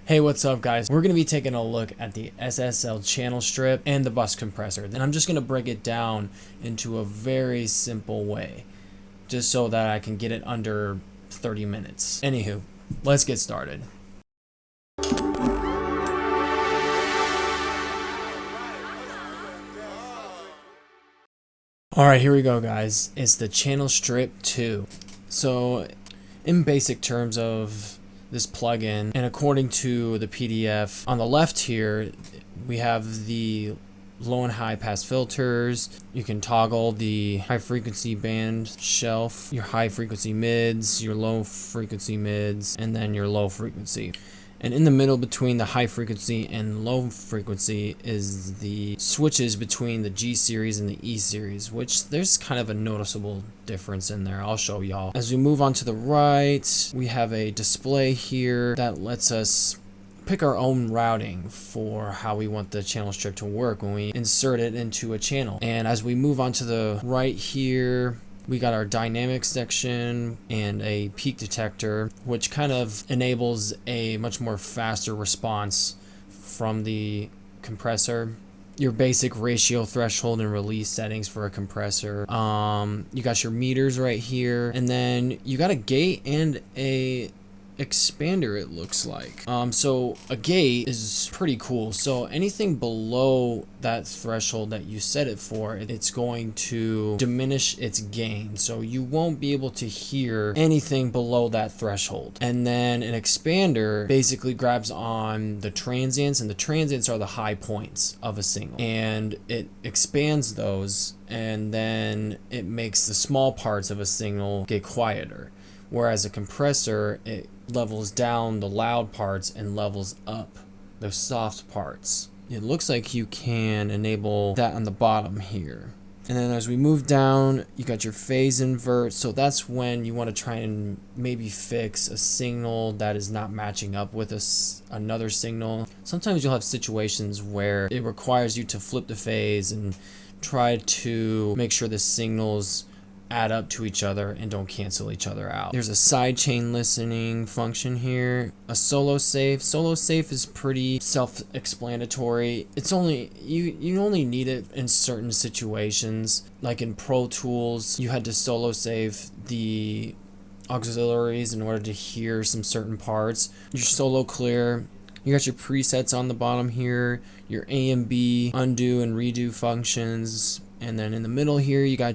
Hey, what's up guys? We're going to be taking a look at the SSL Channel Strip and the Bus Compressor. And I'm just going to break it down into a very simple way, just so that I can get it under 30 minutes. Anywho, let's get started. Alright, here we go guys. It's the Channel Strip 2. So, in basic terms of this plugin, and according to the PDF on the left here, we have the low and high pass filters. You can toggle the high frequency band shelf, your high frequency mids, your low frequency mids, and then your low frequency. And in the middle between the high frequency and low frequency is the switches between the G series and the E series, which there's kind of a noticeable difference in there. I'll show y'all. As we move on to the right, we have a display here that lets us pick our own routing for how we want the channel strip to work when we insert it into a channel. And as we move on to the right here, we got our dynamic section and a peak detector, which kind of enables a much more faster response from the compressor. Your basic ratio, threshold, and release settings for a compressor. You got your meters right here, and then you got a gate and a expander, it looks like. So a gate is pretty cool. So anything below that threshold that you set it for, it's going to diminish its gain, so you won't be able to hear anything below that threshold. And then an expander basically grabs on the transients, and the transients are the high points of a signal, and it expands those, and then it makes the small parts of a signal get quieter. Whereas a compressor, it levels down the loud parts and levels up the soft parts. It looks like you can enable that on the bottom here. And then as we move down, you got your phase invert. So that's when you want to try and maybe fix a signal that is not matching up with another signal. Sometimes you'll have situations where it requires you to flip the phase and try to make sure the signals add up to each other and don't cancel each other out. There's a sidechain listening function here, a solo safe. Solo safe is pretty self-explanatory. It's only you only need it in certain situations, like in Pro Tools you had to solo save the auxiliaries in order to hear some certain parts. Your solo clear, you got your presets on the bottom here, your A and B undo and redo functions, and then in the middle here you got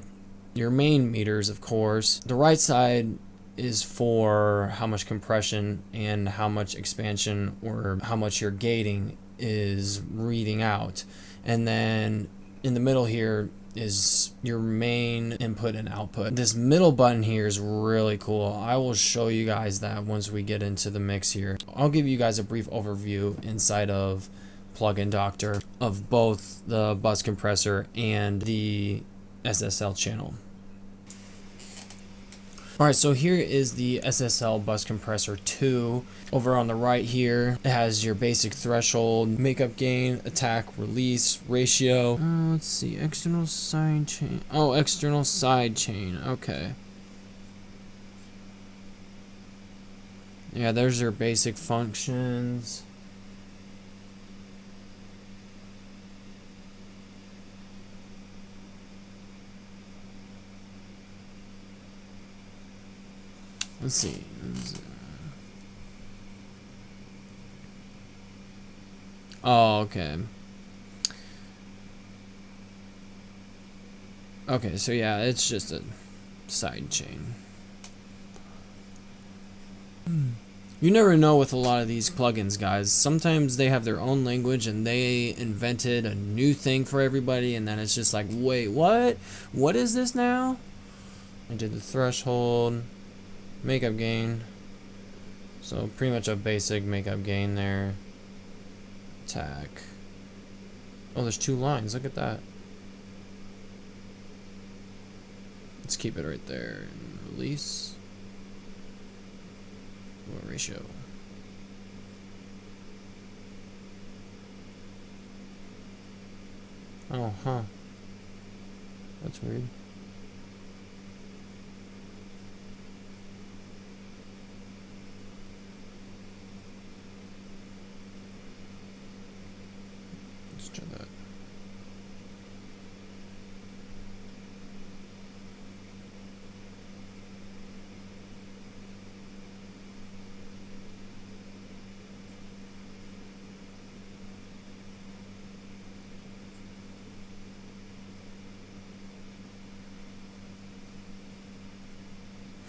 your main meters, of course. The right side is for how much compression and how much expansion or how much your gating is reading out. And then in the middle here is your main input and output. This middle button here is really cool. I will show you guys that once we get into the mix here. I'll give you guys a brief overview inside of Plugin Doctor of both the Bus Compressor and the SSL channel. Alright, so here is the SSL Bus Compressor 2. Over on the right here, it has your basic threshold, makeup gain, attack, release, ratio. Let's see, external side chain. Oh, external side chain. Okay. Yeah, there's your basic functions. Let's see. Oh, okay. Okay, so yeah, it's just a side chain. You never know with a lot of these plugins, guys. Sometimes they have their own language and they invented a new thing for everybody, and then it's just like, wait, what? What is this now? I did the threshold. Makeup gain, so pretty much a basic makeup gain there. Attack. Oh, there's two lines, look at that. Let's keep it right there. And release. What ratio? Oh, huh. That's weird.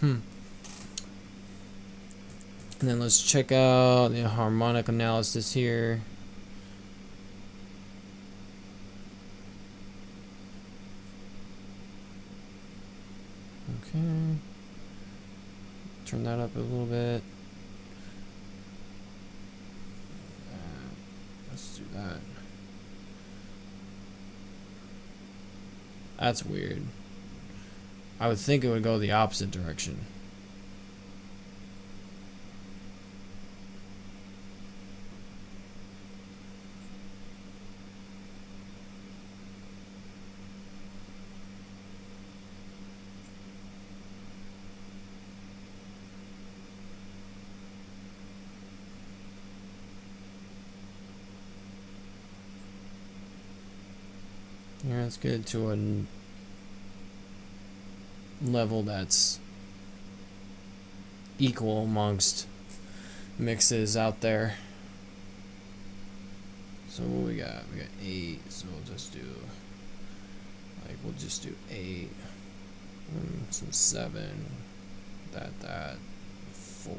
And then let's check out the harmonic analysis here. Okay. Turn that up a little bit. Let's do that. That's weird. I would think it would go the opposite direction. Yeah, let's get it to a level that's equal amongst mixes out there. So what we got? We got 8, so we'll just do 8, some 7, that 4.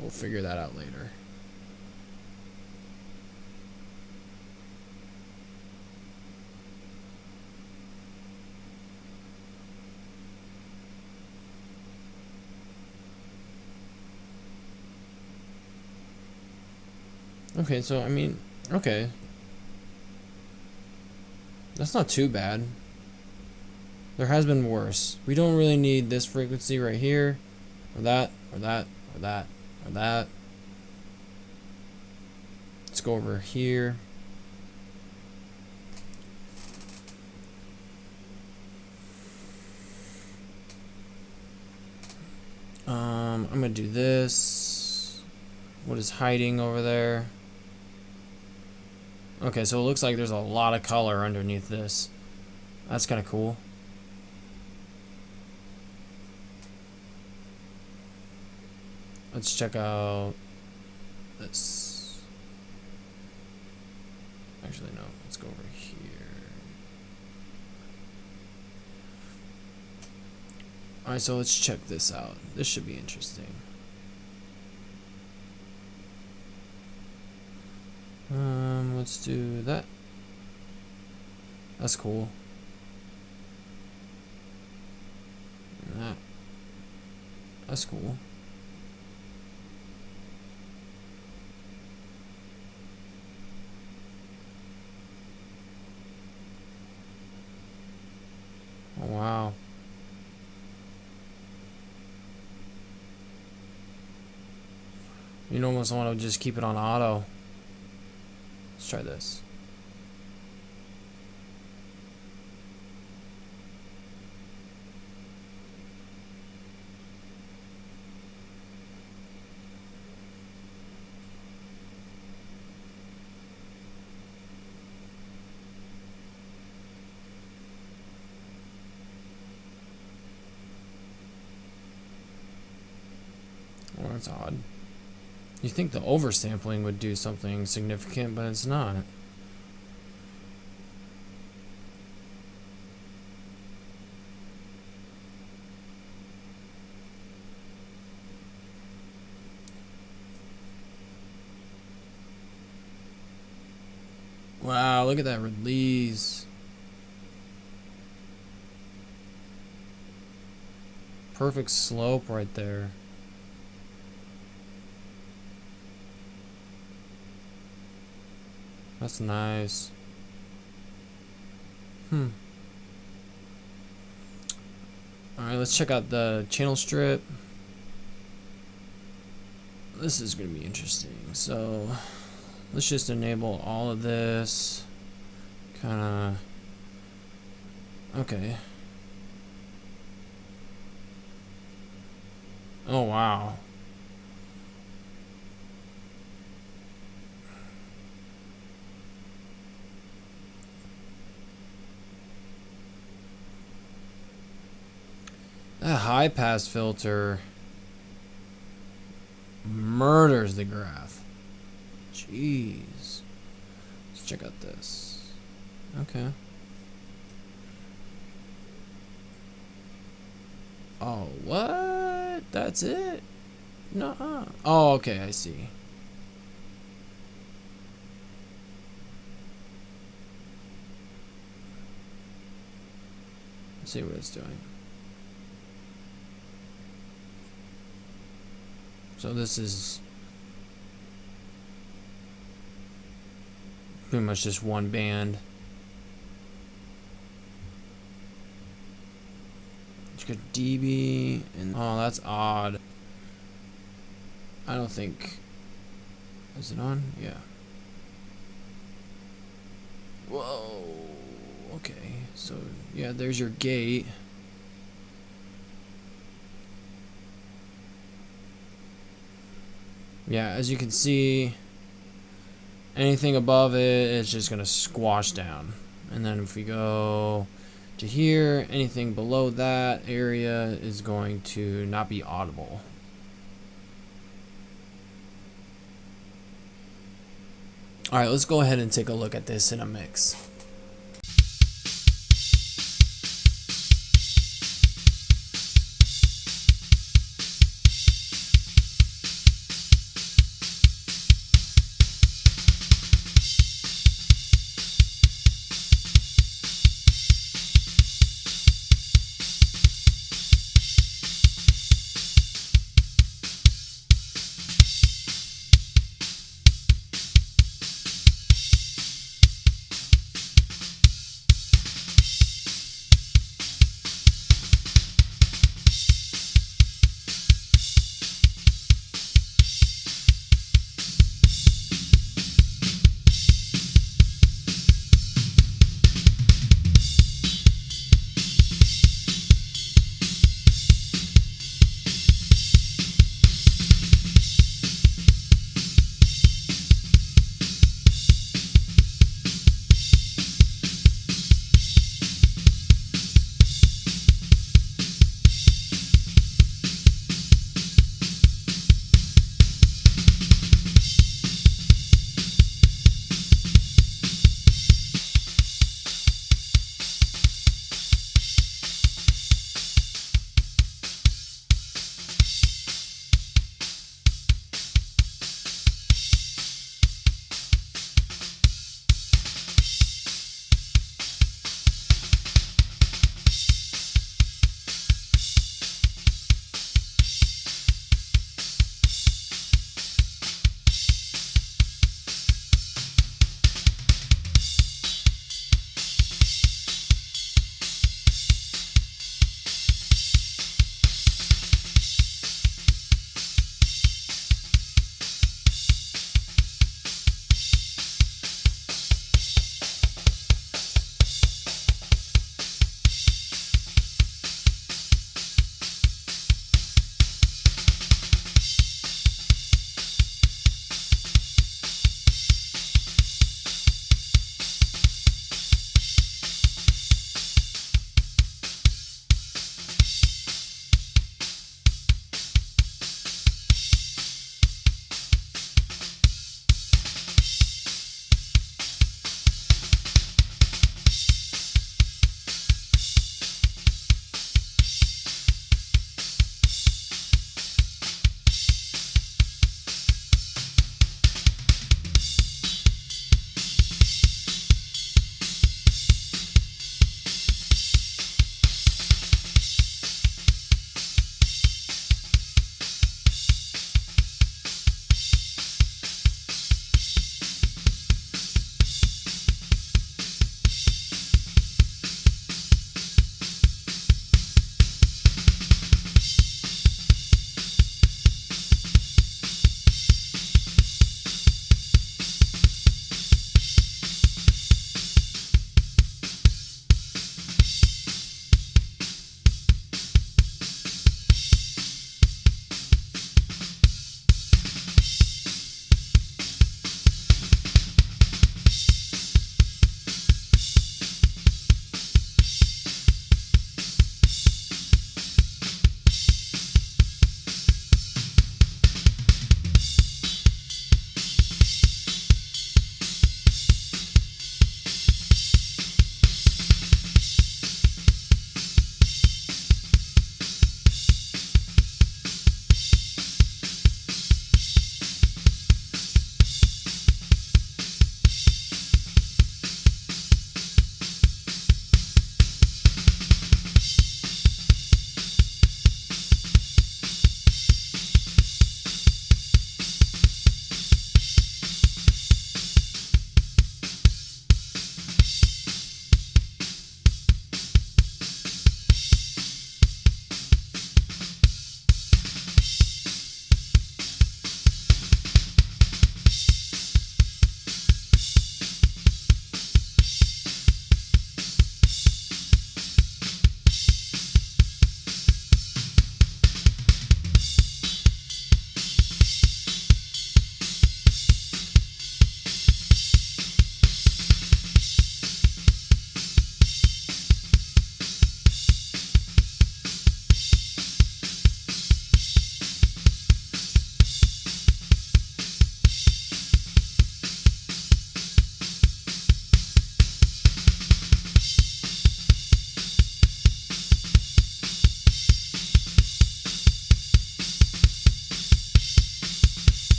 We'll figure that out later. Okay, so I mean, okay. That's not too bad. There has been worse. We don't really need this frequency right here, or that, or that, or that, or that. Let's go over here. I'm gonna do this. What is hiding over there? Okay, so it looks like there's a lot of color underneath this. That's kind of cool. Let's check out this. Actually, no. Let's go over here. Alright, so let's check this out. This should be interesting. Let's do that. That's cool. And that's cool. Oh, wow. You almost want to just keep it on auto. Let's try this. Oh, that's odd. You think the oversampling would do something significant, but it's not. Wow, look at that release. Perfect slope right there. That's nice. Alright, let's check out the channel strip. This is going to be interesting. So, let's just enable all of this. Kind of. Okay. Oh, wow. That high pass filter murders the graph. Jeez. Let's check out this. Okay. Oh, what? That's it? Nuh-uh. Oh, okay, I see. Let's see what it's doing. So this is pretty much just one band. It's got dB and oh, that's odd. I don't think. Is it on? Yeah. Whoa. Okay. So yeah, there's your gate. Yeah, as you can see, anything above it is just gonna squash down. And then if we go to here, anything below that area is going to not be audible. All right, let's go ahead and take a look at this in a mix.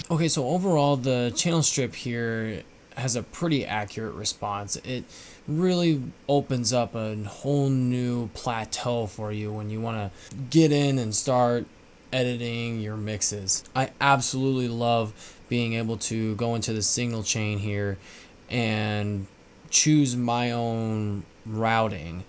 Okay, so overall the channel strip here has a pretty accurate response. It really opens up a whole new plateau for you when you want to get in and start editing your mixes. I absolutely love being able to go into the signal chain here and choose my own routing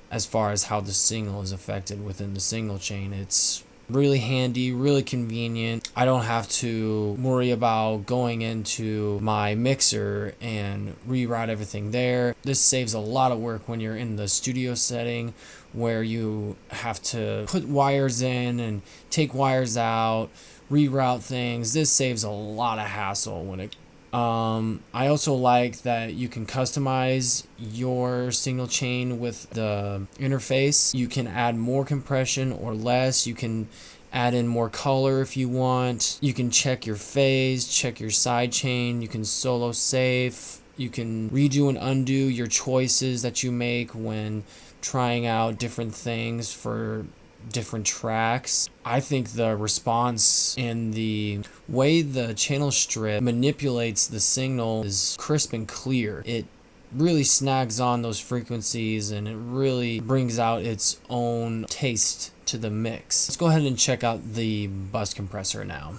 as far as how the signal is affected within the signal chain. It's really handy, really convenient. I don't have to worry about going into my mixer and reroute everything there. This saves a lot of work when you're in the studio setting where you have to put wires in and take wires out, reroute things. This saves a lot of hassle when it I also like that you can customize your signal chain with the interface. You can add more compression or less. You can add in more color if you want. You can check your phase, check your side chain. You can solo safe. You can redo and undo your choices that you make when trying out different things for different tracks. I think the response and the way the channel strip manipulates the signal is crisp and clear. It really snags on those frequencies and it really brings out its own taste to the mix. Let's go ahead and check out the bus compressor now.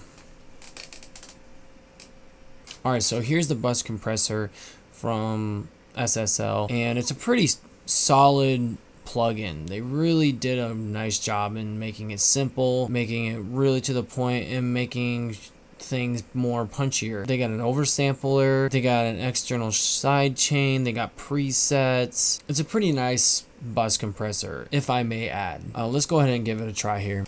Alright, so here's the bus compressor from SSL, and it's a pretty solid plugin. They really did a nice job in making it simple, making it really to the point, and making things more punchier. They got an oversampler, they got an external side chain, they got presets. It's a pretty nice bus compressor, if I may add. Let's go ahead and give it a try here.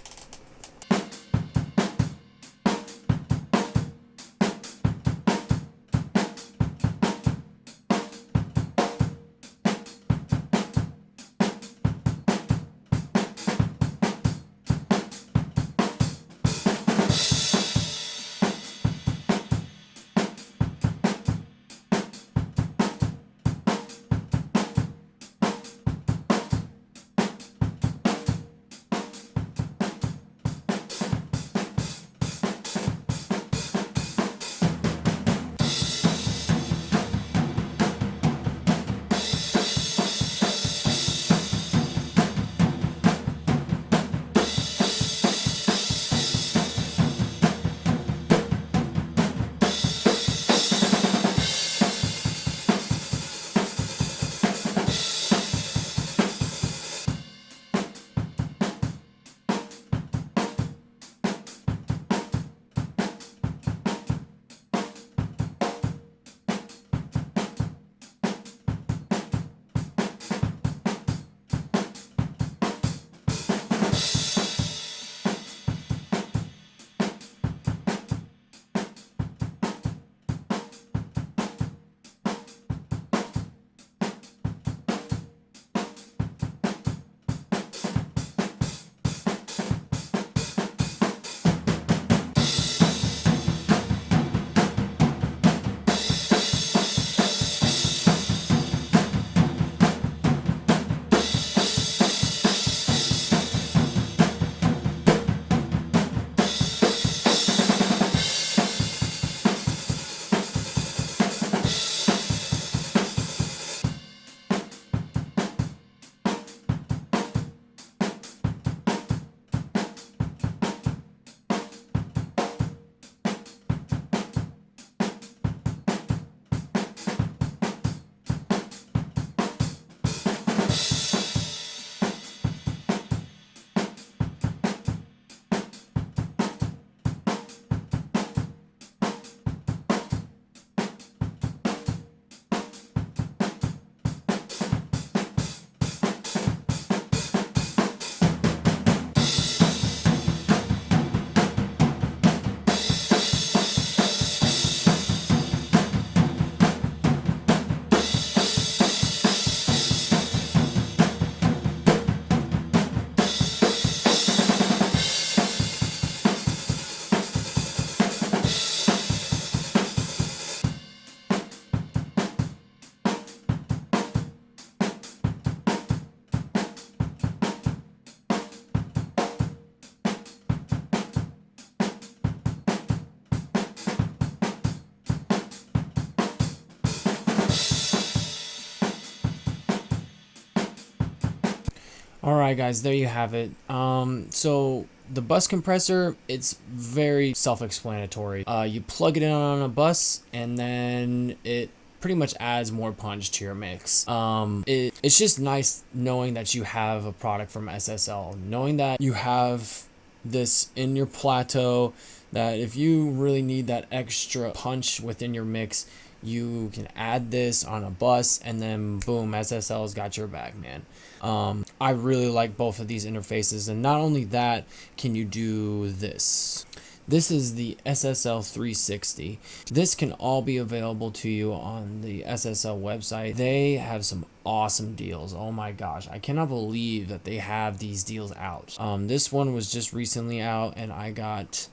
Alright guys, there you have it. So the bus compressor, it's very self-explanatory. You plug it in on a bus and then it pretty much adds more punch to your mix. It's just nice knowing that you have a product from SSL, knowing that you have this in your plateau, that if you really need that extra punch within your mix, you can add this on a bus and then boom, SSL's got your back, man. I really like both of these interfaces, and not only that, can you do this. This is the SSL 360. This can all be available to you on the SSL website. They have some awesome deals. Oh my gosh, I cannot believe that they have these deals out. This one was just recently out, and I got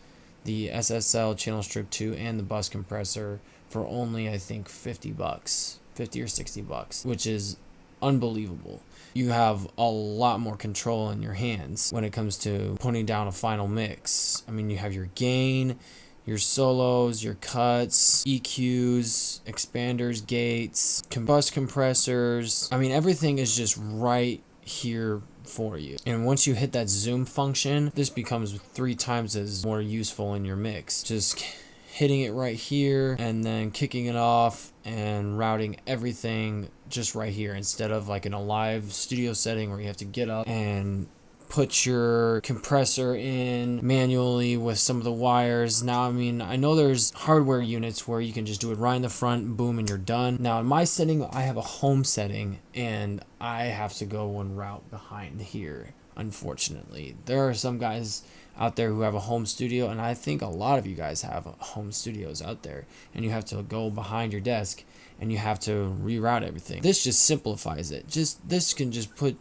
the SSL Channel Strip 2 and the Bus Compressor for only, I think, 50 bucks, 50 or 60 bucks, which is unbelievable. You have a lot more control in your hands when it comes to putting down a final mix. I mean, you have your gain, your solos, your cuts, EQs, expanders, gates, bus compressors. I mean, everything is just right here for you. And once you hit that zoom function, this becomes 3 times as more useful in your mix. Just hitting it right here and then kicking it off and routing everything just right here, instead of like in a live studio setting where you have to get up and put your compressor in manually with some of the wires. Now, I mean, I know there's hardware units where you can just do it right in the front, boom, and you're done. Now in my setting, I have a home setting and I have to go and route behind here. Unfortunately, there are some guys out there who have a home studio, and I think a lot of you guys have home studios out there, and you have to go behind your desk and you have to reroute everything. This just simplifies it. This can just put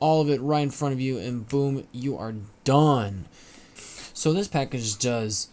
all of it right in front of you and boom, you are done. So this package does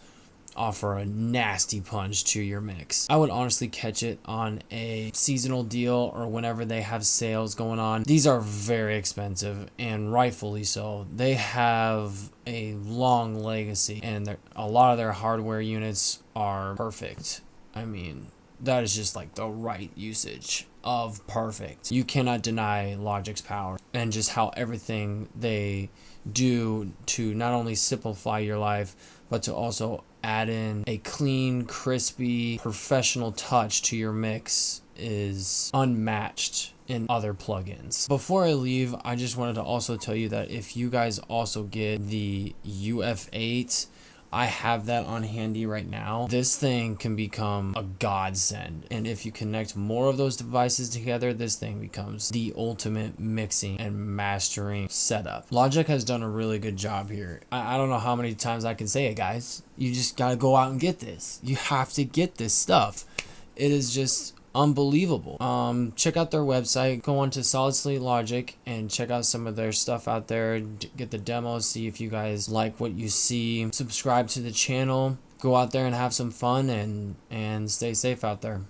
offer a nasty punch to your mix. I would honestly catch it on a seasonal deal or whenever they have sales going on. These are very expensive, and rightfully so. They have a long legacy, and a lot of their hardware units are perfect. I mean, that is just like the right usage of perfect. You cannot deny Logic's power and just how everything they do to not only simplify your life, but to also add in a clean, crispy, professional touch to your mix is unmatched in other plugins. Before I leave, I just wanted to also tell you that if you guys also get the UF8, I have that on handy right now. This thing can become a godsend, and if you connect more of those devices together, this thing becomes the ultimate mixing and mastering setup. Logic has done a really good job here. I don't know how many times I can say it, guys. You just gotta go out and get this. You have to get this stuff. It is just unbelievable. Check out their website, go on to Solid Slate Logic and check out some of their stuff out there, get the demos, see if you guys like what you see, subscribe to the channel, go out there and have some fun and stay safe out there.